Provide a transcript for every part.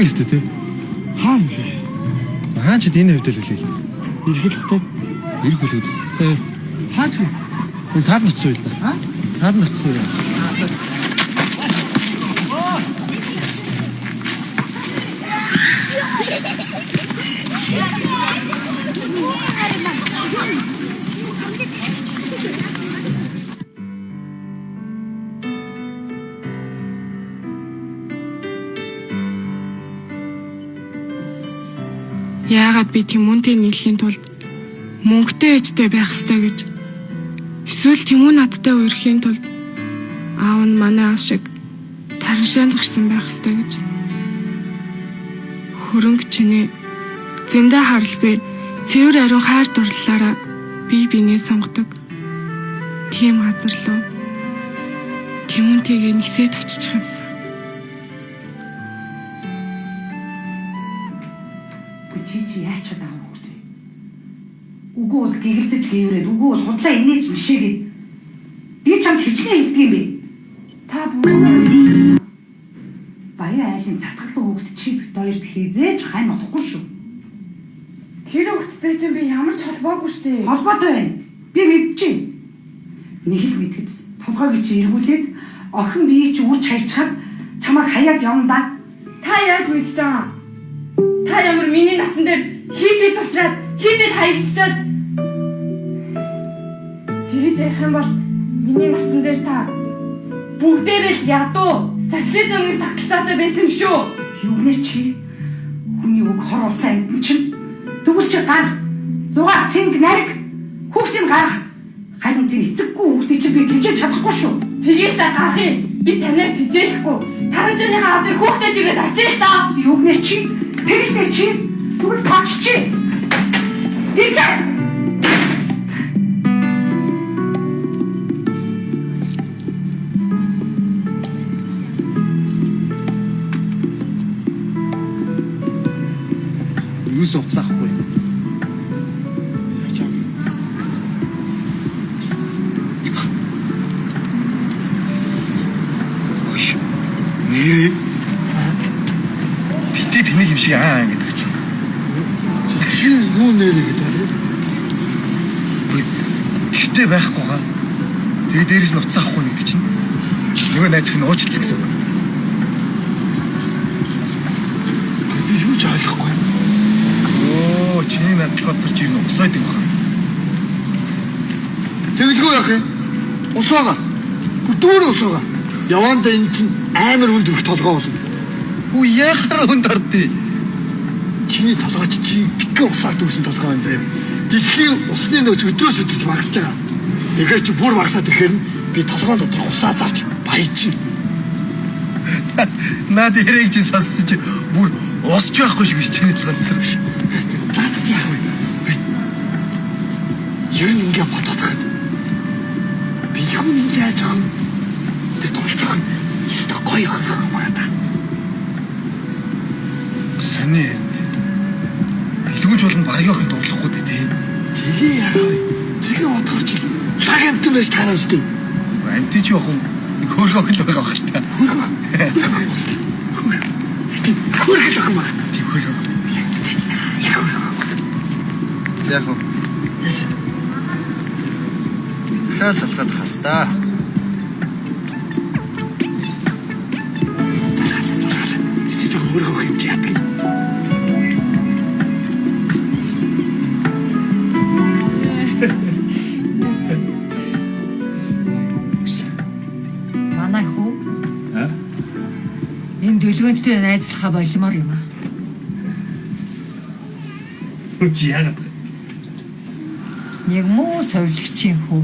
Хэлээ тий. Хаа нэлээ. Хаа ч энэ хөвдөл үлээл. Иргэлхтэй. Ирэх үлээд. За хаа ч энэ саад ноцсон юм л да. Аа? Саад ноцсон юм. Яагаад би Тимүнтэй нийлэхийн тулд мөнгөтэй ээжтэй байх ёстой гэж эсвэл Тимүн надтай үерхийн тулд аав нь манай аав шиг тараншаанд гарсан байх ёстой гэж хөрөнгө чинээ зөндөө харалгүй цэвэр ариун хайр дурлалаараа бие биенээ сонгодог тийм газар руу Тимүнтэйгээ нэгсээд очих юмсан. Чи яач чадаа хөөд. Үгүй бол гэгэлцэж гээврээд үгүй бол худлаа инээж мишээгээд би чамд хичнээн хэлдэг юм бэ. Та бүгд баяа айлын цатгалан хөвгт чи бит хоёрт хизээж хайн болохгүй шүү. Тэр хөвгттэй чинь би ямар ч холбоогүй шүү дээ. Холбоотой байна. Би мэдчихэв. Нэг л мэдгэд толгойг чи эргүүлээд охин бие чи үрж хайрчаад чамайг хаяад явна да. Та яаж мэдчихэж байгаа? Та ямар миний насан дээр хийдэж уучраад хийдэж хаягдчихад тэгж ярих юм бол миний насан дээр та бүгдээрээ л ядуу социализм гэж тогтолцоотой байсан юм шүү. Юунэ чи хүний үг хор улсын амт чинь тэгвэл чи гар зугаа цэнг нариг хүүхдийн гар харин тэр эцэггүй хүүхдийг чи би тэжээж чадахгүй шүү. Тэгээл та гарахыг би танаар тэжээлэхгүй тараншааныхаа адэр хүүхдээ чигээд ачаах та. Юунэ чи тэгтээ чи тэгвэл бач чи ирээ. Юус уцаахгүй. Яачаа. Ош. Нэрээ. Битээ тэнийг юм шиг гэдэг чинь. Чи юу нэрээ гэдэг вэ? Битээ байхгүйгаа. Тэгээ дээрээс нь уцаахгүй гэдэг чинь. Нөгөө найзх нь уучлцсан гэсэн. Би юу ч ойлгохгүй. Чиний надлахад чи юу усаад юм байна. Тэгэлгүй яах юм? Усаага. Дүүр усаага. Яванда энэ чинь амар хүнд өрх толгоо болно. Үу яхаар хүнд ордъё. Чиний толгойч чи бикэ усаар дүүрсэн толгой юм заяа. Дэлхийн усны нөөц өдрөөс өдөрт багасж байгаа. Тэгэхээр чи бүр багасаад ирэхээр би толгойн дотор усаа зарж баяжна. Наад яриг чи сонссон чи бүр усч байхгүй шиг биш чиний толгойн дотор биш. Наад чи яах вэ? Юу ингэ бодоод хаад. Би юм яаж аа. Тэр толцоо өстө гоё хөргөө байна. Саний бэлгүүж болон барыг охин дуулахгүй дээ тий. Тэгээ яах вэ? Тэгээ бодохорч лаг амтан байж таараа үстэй. Амтан ч яах вэ? Нэг хөргөө охин л байгаа байх та. Хөргөө охин маа. Тий хөргөө. Яг уу. Яс. Хаа залхаад хастаа. Хөргөө хэмж яадаг. Манай хүү. Энэ дэлгөөнтэй найзлахаа болмоор юм аа. Чи яагаад? Нэг муу совилгчийн хүү.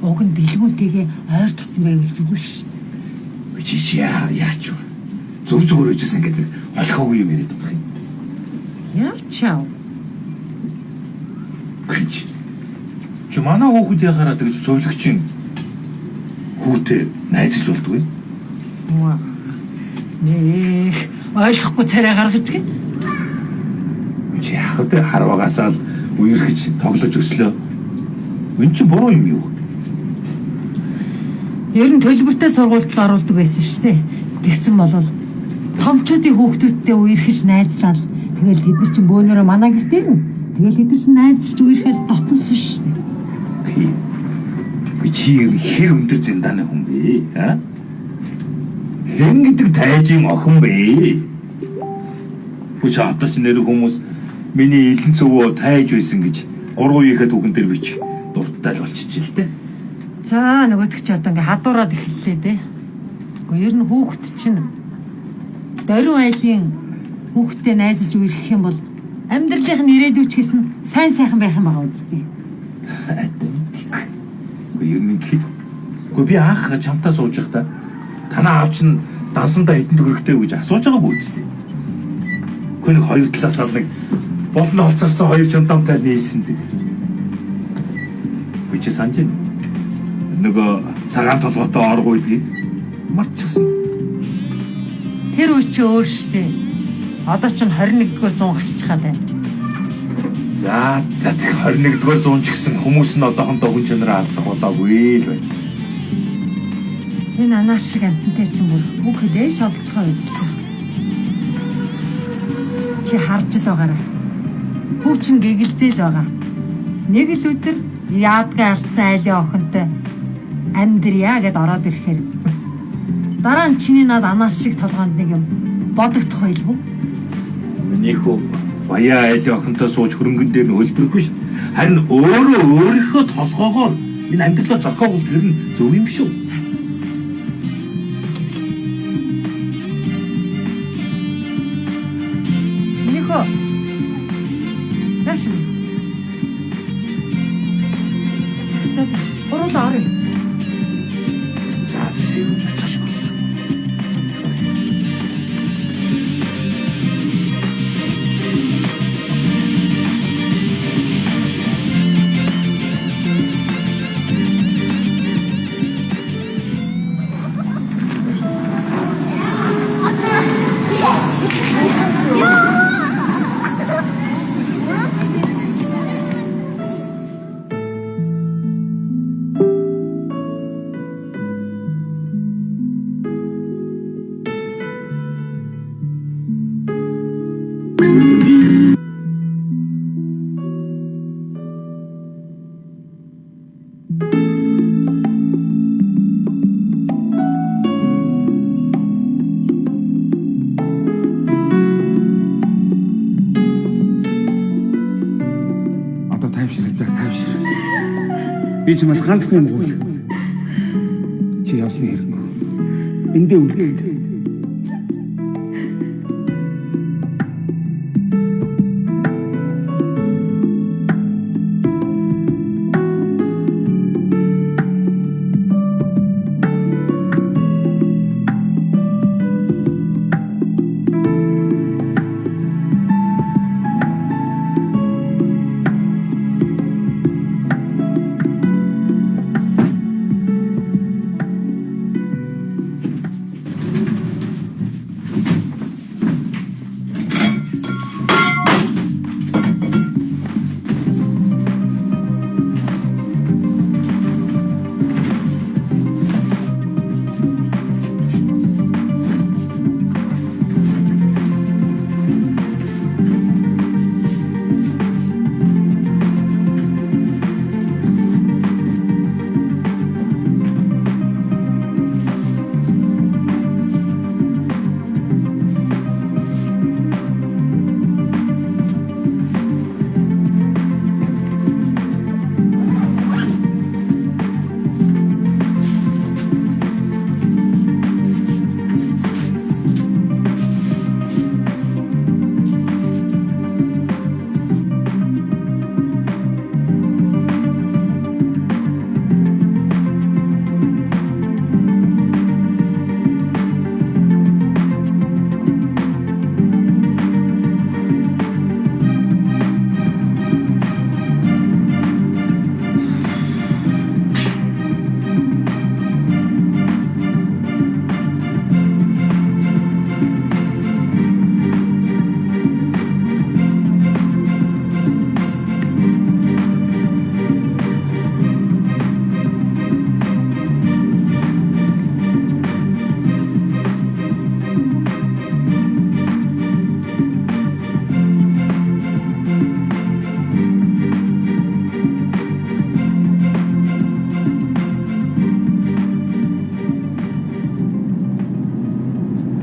Уг нь дэлгөөнтэйгээ ойр дотн байвал зүгээр шүү дээ. Чи яач вэ? Зөв зүгээр үжсэн гэдэг олохоогүй юм яриад байгаа юм. Яачаа. Чи манай хүүхэд яхаараа тэгж зөвлөгчийн хүүтэй найзалж болдгүй. Маа. Нэх ойлгохгүй царай гаргаж гээ. Чи яах вэ? Харвагасаа л үерхэж тоглож өслөө. Энд чи буруу юм юу? Ер нь төлбөртэй сургуульд л оруулдаг байсан шүү дээ. Тэгсэн болвол томчуудын хүүхдүүдтэй үерхэж найзлал. Тэгэл тэд нар чинь бөөнөрөө манай гэрт ирнэ. Тэгэл тэд нар чинь найзлж үерхэд дотнос шүү дээ. Би чи хэр өндөр зэндааны хүн бэ? Хэн гэдэг тайжийн охин бэ? Хүч одоо ч нэр хүмүүс миний илэн цөвөө тайж байсан гэж 3 үеийнхээ түүхэн дээр бич дуртай л болчихжээ л дээ. За нөгөөдөг чи одоо ингээ хадуураад эхэллээ дээ. Гэхдээ ер нь хүүхэд чинь дөрвөн айлын хүүхдтэй найзалж үерхэх юм бол амьдралынх нь ирээдүйч гэсэн сайн сайхан байх юм байгаа үстэй. Ер нь гэхдээ би анх чамтаа сууж байхдаа танаа аав чинь дансандаа хэдэн төгрөгтэй гэж асууж байгаа бүү үстэй. Гэхдээ нэг хоёр талаас нь нэг болно хоцорсон хоёр чамтамтай нээсэн дээ. Би чи санаж нөгөө цагаан толгойтой орго үйдгийг марчихсан. Тэр үе чи өөр штэ. Одоо ч 21-р 100 гарчихад байна. За 21-р 100 ч гэсэн хүмүүс нь одоохондоо хүн чанараа алдах болоогүй л байна. Энэ анаа шиг амтантай чинь бүр бүх хэлээш олцгоо байлаа. Чи харж л байгаарай. Хүүчин гэгэлзээл байгаа. Нэг л өдөр яадгаа алдсан айлын охинтой амьдрья гэд ороод ирэхээр дараа нь чиний над анаас шиг толгоонд нэг юм бодогдох байлгүй. Миний хөө баяа айлын охинтой сууж хөрөнгөн дээр нь хөлбөрөхгүй ш. Харин өөрийнхөө толгоогоор энэ амьдралаа зохиогвол тэр нь зөв юм шүү. Миний хөө Яшин. За оролоо орё. Сэвэн чачаш. Би чамд ганц юм уу? чи явсны хэрэггүй. Эндээ үлдээ.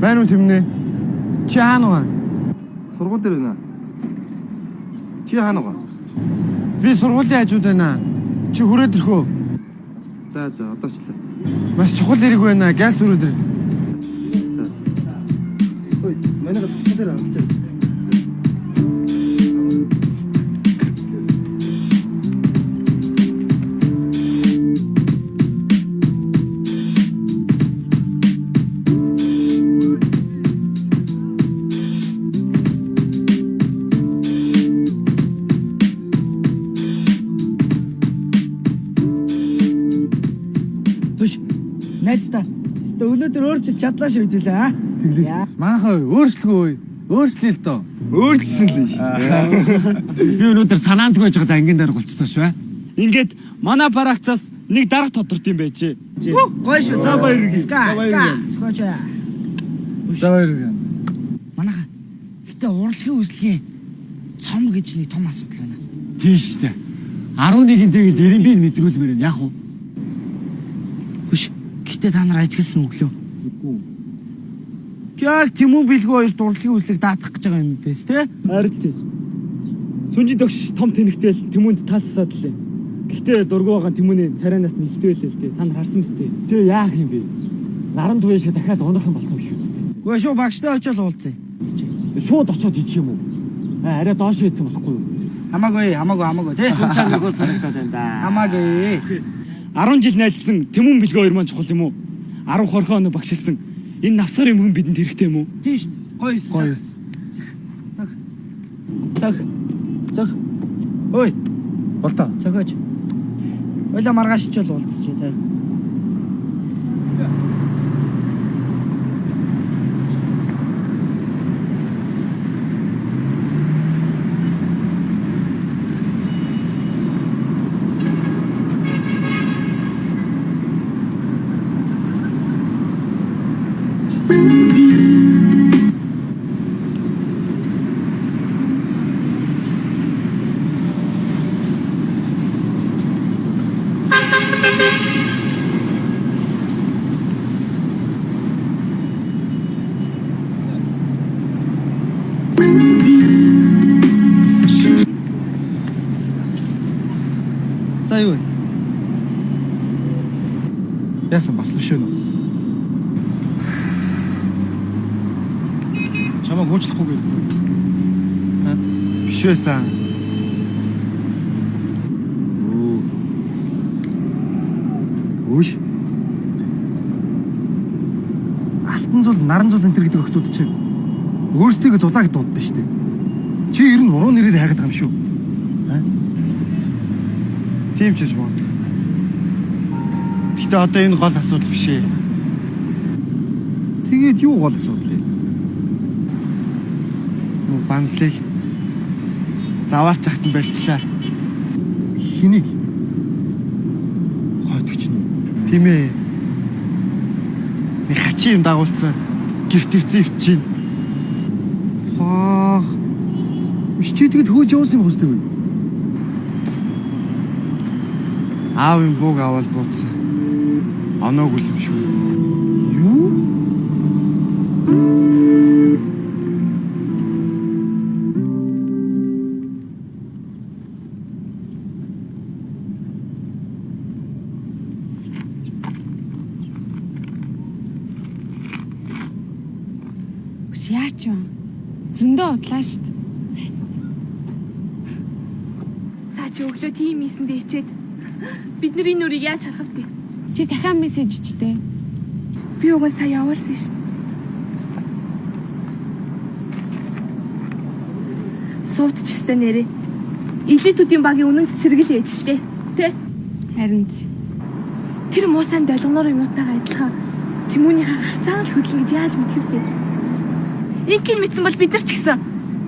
Байна уу Тэмнэ? Чи хаана вэ? Сургууль дээр байна. Чи хаана вэ? Би сургуулийн хажууд байна. Чи хүрээд ирэх үү? За одоо ч л. Маш чухал хэрэг байна. Газ өрөөд ир. За. Ой, манай гол дээр авчаа. Найдаа. Өнөөдөр өөрчлөж чадлаа шүү дээ аа. Манайхаа өөрчлөгөө. Өөрчлөе л доо. Өөрчлөсөн л Би өнөөдөр санаанд гойж байгаа ангийн дээр голцсон шүү. Ингээд манай парагцаас нэг дарга тодорт юм байж. Гой шүү. За баяр гээ. За баяр гээ. За баяр гээ. Манайха гэтээ урлагийн үслэгийн цом гэж нэг том асуудал байна. Тийш дээ. 11-ийн тэгэл Эренбиг мэдрүүлмээр байна. Яах вэ? Хүш. Гэтээ та нар ажигласан өглөө. Яг Тэмүн Бэлгүй хоёр урлагийн үслийг даатгах гэж байгаа юм бэс тэ? Харин тийш. Сүнжид өгш том тэнэгтэл Тэмүнд таалцсаад лээ. Гэхдээ дургу байгаа Тэмүний царайнаас нэлтвэлээ л дээ. Та нар харсан мэт. Тэгээ яах юм бэ? Наран туяа шиг дахиад унах юм болох юм шүү дээ. Үгүй шүү багштай очиод уулзъя. Шууд очиод идэх юм уу? Арай доош хийсэн болохгүй юу? Хамаагүй тий. Хүн чам нөгөө санагдаад байна да. Хамаагүй. 10 жил найзлсан Тэмүн Бэлгүй хоёр маань чухал юм уу? 10 хорхоо өнө багшилсан. Энэ навсгар юм хүн бидэнд хэрэгтэй юм уу? Тийш. Гоё. Зах. Ой. Болтоо. Цохооч. Ойлаа маргааш ч бол уулзчих за. За юу вэ? Яасан бас л шөнө. Чамайг хөөчлөхгүй гээд. Биш байсан. Үш. Алтан зул, наран зул энэ төр гэдэг охтууд чинь өөрсдийгөө зулаа гэж дууддаг шүү дээ. Чи ер нь уруу нэрээр хайгаад байгаа юм шүү. Тийм ч гэж бод. Гэтэ одоо энэ гол асуудал биш ээ. Тэгээд юу гол асуудал вэ? Нуу банзлыг заваарч захтан барьчлаа. Хэнийг? Хойдогч нь. Тийм ээ. Нэг хачи юм дагуулсан. Гэрт ирсэн өвчин. Хаа. Биш чи тэгэд хөөж явуулсан юм хөстэй үү? Аав юм бууг аваад бууцсан. Оноогүй юм шүү. Юу? Яач вэ? Зөндөө удлаа шүү дээ. Цаа чи өглөө тийм ийсэндээ ичээд бидний нүрийг яаж харах вэ? Чи дахиад мессеж ичтэй. Би угаа сая явуулсан шүү дээ. Суутчстай нэрээ. Элитүүдийн багийн үнэн цэцэрлэг ээжлээ. Тэ? Харин Тэр муусан долгоноор юмутайгаа адилхан Тэмүнийхээ гарцаа л хөдлөн гэж яаж мэдэх вэ? Ингийн мэдсэн бол бид нар ч гэсэн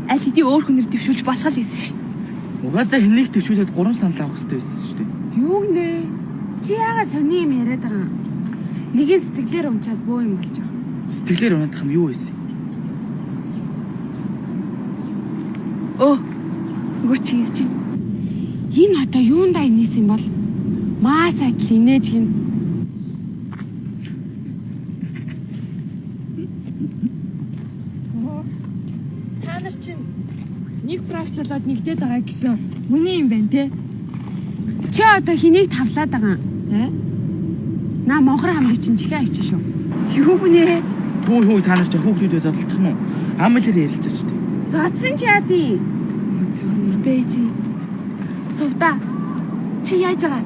аль хэдийн өөр хүнээр дэвшүүлж болох л байсан шүү дээ. Угаасаа хэнийг төвшүүлээд 3 санал авах хэрэгтэй байсан шүү дээ. юу нэ? Чи яагаад сони юм яриад байгаа юм? Нэгийн сэтгэлээр унчаад бөө юм болж байгаа. Сэтгэлээр унах юм юу байсан? Нөгөө чи ийс чинь. Энэ одоо юундаа инээс юм бол? Маас адил инээж гин. Та нар чинь нэг практикалаад нэгдээд байгаа гэсэн үний юм байна те? Чи одоо хэнийг тавлаад байгаа юм? Наа монхор хамрыг чинь чихээ ичэн шүү. Юу гүнэ? Хөө та нар ч хүүхдүүдээ зодлох нь уу? Амлаар ярилцаач дээ. Зодсон ч яадий. Спэжи. Сувда. Чи яаж байгаа?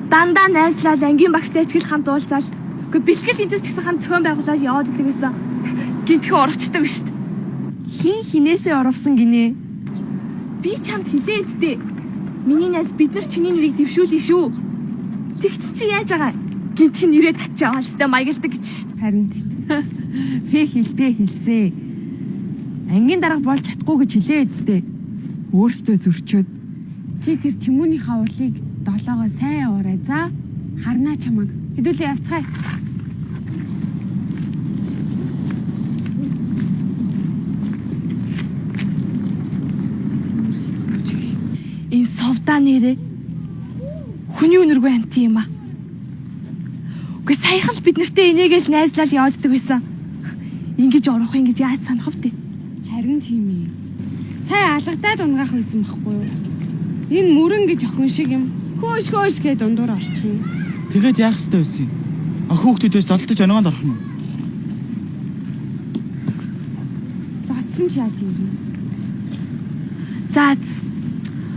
Дандаа найзлал ангийн багштай ч гэл хамт уулзаал. Гэхдээ бэлтгэл энэс ч гэсэн хамт зохион байгуулаад яваад идэг байсан. Гинтхэн оровчдаг шүү дээ. Хин хинээсээ оровсон гинэ. Би чамд хэлээ үсттэй. Миний найз бид нар чиний нэрийг дэвшүүлнэ шүү. Тэгт чи яаж байгаа? Гинтхэн нэрээ татчих аваад өстэй маягалдаг гэж шүү дээ. Харин би хэлдэ хэлсэн. Ангийн дарга болж чадахгүй гэж хэлээ үсттэй. Өөртөө зөрчөөд чи тэр Тэмүнийхээ уулыг долоогоо сайн яваарай за. Харнаа чамаг. Хэдүүлээ явцгаая. Энэ совда нэрээ хүний үнэргүй амт юм а. Үгүй саяхан л бид нартэй энийгэл найзлал явааддаг байсан. Ингиж орох ингэж яаж санах вэ? Харин тийм ээ. Сайн алгадаад унгаах байсан байхгүй юу? Энэ мөрөн гэж охин шиг юм. Хөөш гээд дундуур орчих юм. Тэгээд яах ёстой байсан юм? Хүүхдүүдээс зодтож оногонд орох нь. Зодсон ч яа тийм. За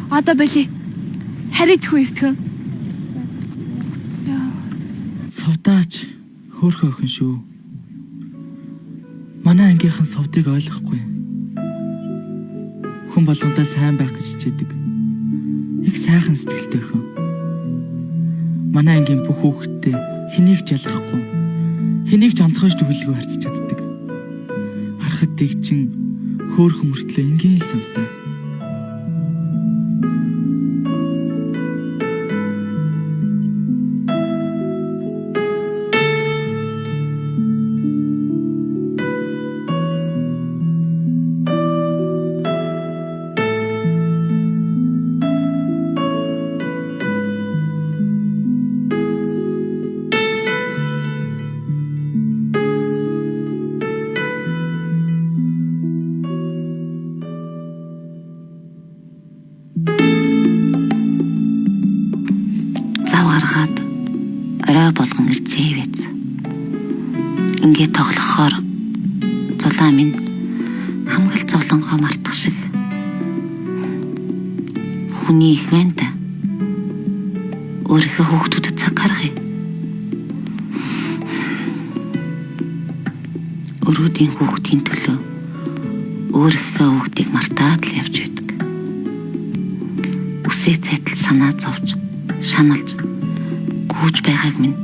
одоо боли. Харидгүй итгэн. Сувдаач хөөрхөн охин шүү. Манай ангийнхан сувдыг ойлгохгүй. Хүн болгонтой сайн байх гэж хичээдэг. Их сайхан сэтгэлтэй охин. Манай ангийн бүх хүүхэдтэй хэнийг ч ялгахгүй. Хэнийг ч онцгойж төвлөгөө харьцаж чаддаг. Харахад тэгчин хөөрхөн мөртлөө ингийн л замтай. орой болгон ирчээ биз. Ингээд тоглохоор зулаа минь хамгаал зовлонгоо мартах шиг хүний их байна да. Өөрийнхөө хүүхдүүдэд цаг гаргая. Өрөөдийн хүүхдийн төлөө өөрийнхөө хүүхдийг мартаад л явж байдаг. Үсээ цайтал санаа зовж, шаналж, гүйж байгааг минь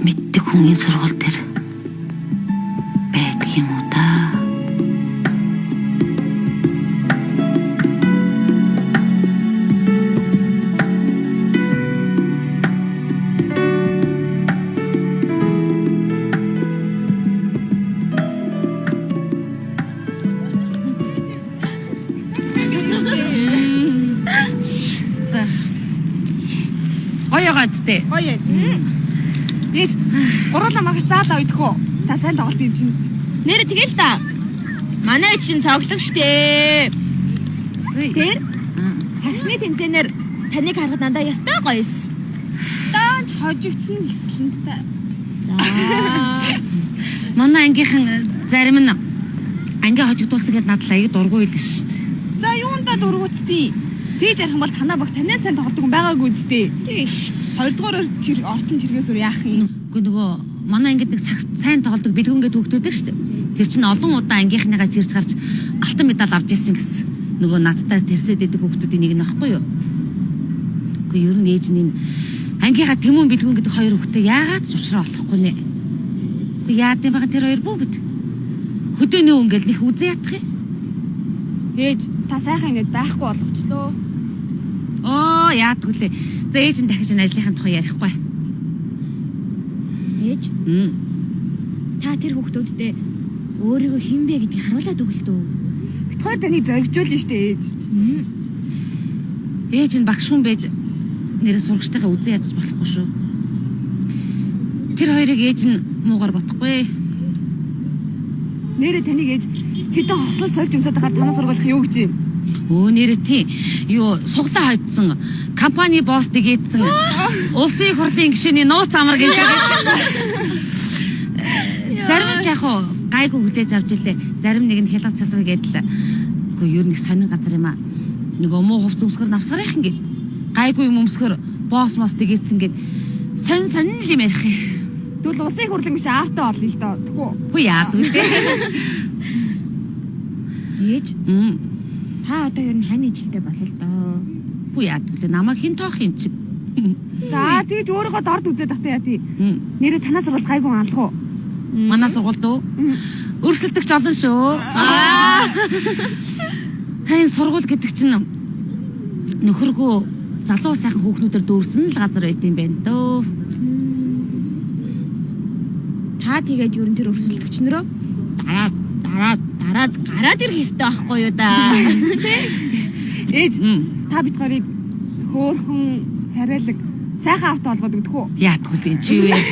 мэддэг хүний сургууль дээр байдаг юм уу та? Гоёгаадтэй. Гоё. Ээж гурлаа маргаж заалаа уйдхөө. Та сайн тоглолт юм чинь. Нэр тэгэл та. Манай чинь цоглог штэ. Тэр саксны тэмцээнээр таныг харахад дандаа ястай гоёс. Даанч хожигдсон хэслэнтэй. За. Манай ангийнхан зарим нь анги хожигдуулсан гэд надад аяг дургүй байл шүү дээ. За юунда дургуцдیں۔ Тэгж ярих юм бол танаа баг танай сайн тоглодог хүн байгаагүй үстэй. Тийш. Хоёрдугаар ортон чиргээс өөр яах юм? Үгүй нөгөө манай ангид нэг сайн тоглодог бэлгүнгээ түүхтүүдэг шүү дээ. Тэр чинь олон удаа ангийнхныгаа чирч гарч алтан медаль авч ирсэн гэсэн. Нөгөө надтай тэрсэд идэг хүүхдүүдийн нэг нь баггүй юу? Үгүй ер нь ээж нь энэ ангийнхаа Тэмүүн бэлгүн гэдэг хоёр хүүхдээ яагаад ч уулзраа болохгүй нэ. Үгүй яад юм байгаа тэр хоёр бүгд. Хөдөөний хүн гэл нэх үзээ ятах юм. Ээж та сайхан ингэж байхгүй болгочлоо. Оо яадгүй лээ. За ээж нь дахиж энэ ажлынхаа тухай ярихгүй. Ээж? Та тэр хүүхдүүдтэй өөрийгөө хэн бэ гэдгийг харуулад өгөл дөө. Бид хоёр таныг зоригжуулна штэ ээж. Ээж нь багш хүн байж нэрээ сурагчтайгаа үзээ ядаж болохгүй шүү. Тэр хоёрыг ээж нь муугар бодохгүй. Нэрээ таныг ээж хэдэн хослол сольж юмсаад хаар танаа сургуулах юу гэж юм? Өө нэрээ тийм. Юу суглаа хойдсон компани босс дэгээдсэн улсын их хурлын гишүүний нууц амар гэж. Зарим нь яг гайгүй хүлээж авч илээ. Зарим нэг нь хялгац цалрыг гэдэл. Үгүй ер нь их сонин газар юм аа. Нөгөө муу хувц өмсгөр навсгарах юм гээд. Гайгүй юм өмсгөр босс мос дэгээдсэн гээд сонин юм ярих юм. Тэгвэл улсын их хурлын гишүүн аавтай олно л доо. Тэгвэл үгүй яах вэ? ээж та одоо ер нь хань ижилтэй болол доо. Үгүй яах вэ? Намайг хэн тоох юм чи? За тэгж өөрийгөө дорд үзээд тахтай яа тий. Нэрээ танаа сурвалт гайгүй алах уу? Манай сургуульд уу? Өрсөлдөгч олон шүү. Хайн сургууль гэдэг чинь нөхөргөө залуу сайхан хүүхнүүдээр дүүрсэн л газар байд юм байна дөө. Та тэгээд ер нь тэр өрсөлдөгч нөрөө дараад гараад ирэх ёстой байхгүй юу да. Ээж та бид хоёрыг хөөхөн царайлаг сайхан авто олгоод өгдөх үү? Яатгүй л энэ чи юу яаж.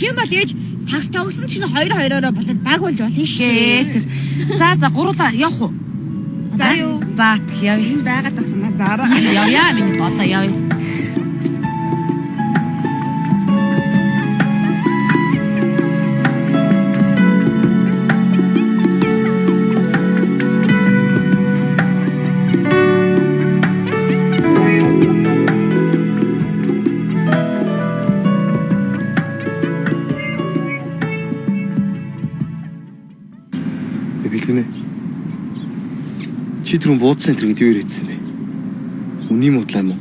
Хэм бол ээж сагс тогсон чинь 2-2-ороо болоод баг болж болно шүү. За гурлаа явах уу? За юу. За явъя. Энэ байгаад тагсан дараа. Явъя миний бодоо явъя. Бэлгэнэ. Чи түрүүн буудсан энэ гэдэг юу ирээдсэн бэ? Үний муудлаа юм уу?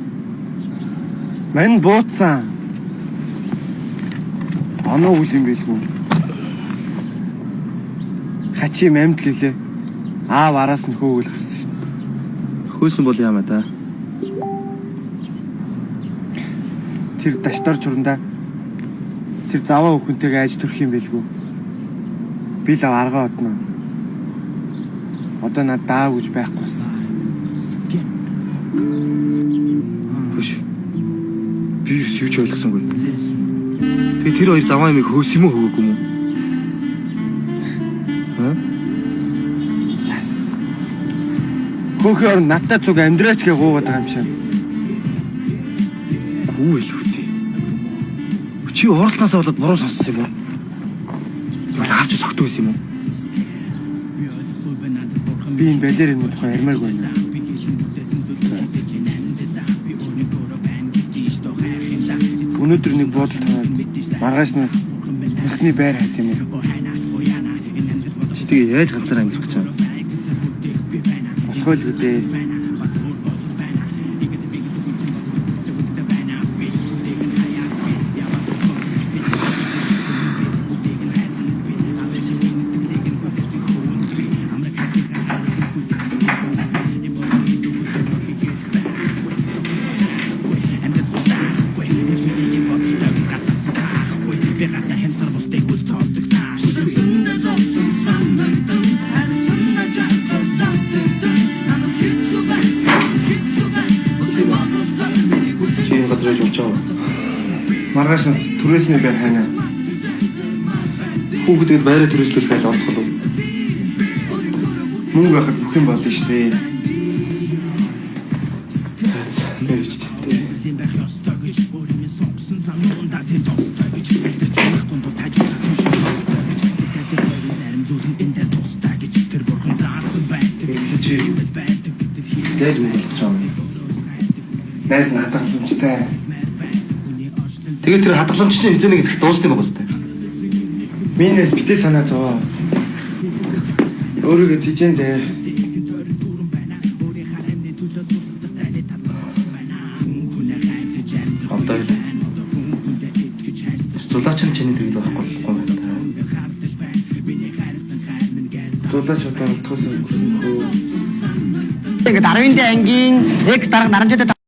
Мань буудсан. Оноо үл юм бэлгүй. Хачи амьд лээ. Аав араас нь хөөгөл гарсан шин. Хөөсөн бол яамаа та. Тэр даштар чурандаа тэр заваа хүүхэнтэйгээ айж төрөх юм бэлгүй. Би л аргаа одно. Одоо над даа гэж байхгүй болсон. Хөш. Би юу ч ойлгосонгүй. Тэгээ тэр хоёр заваа юмыг хөөс юм уу хөөг юм уу? Яс. Хөөхөр надтай цуг амьдраач гэ гуугаад байгаа юм шиг. Хүү илүү тий. Чи уурлааснасаа болоод буруу сонссон юм уу? Тэгвэл аавч согтуу байсан юм уу? Би энэ балерин тухай ярмааргүй байна. Өнөөдөр нэг бодол таваад маргаашнаас өсний байр хайт юм уу? Чи тэгээ яаж ганцаараа амьдрах гэж байна? Болохгүй л үү дээ. Маргаашнаас түрээсний байр хайна. Хүүхдэд байраа түрээслүүлэх айл олдох уу? Мөнгө байхад бүх юм болно шүү дээ. Нэрч тээ. Дээд үйл болж байгаа юм. Найз надад хэмжтэй. Тэгээд тэр хадгаламжчны хязгаарыг эзэх дуусна юм байна үстэй. Минээс битээ санаа зовоо. Өөрийгөө тийжэндээ. Одоо зулаач нь чиний дэргэд байхгүй болохгүй юм байна. Зулаач одоо алдахаас үгүй. Тэгээд 10-р ангийн X дарга наранжаад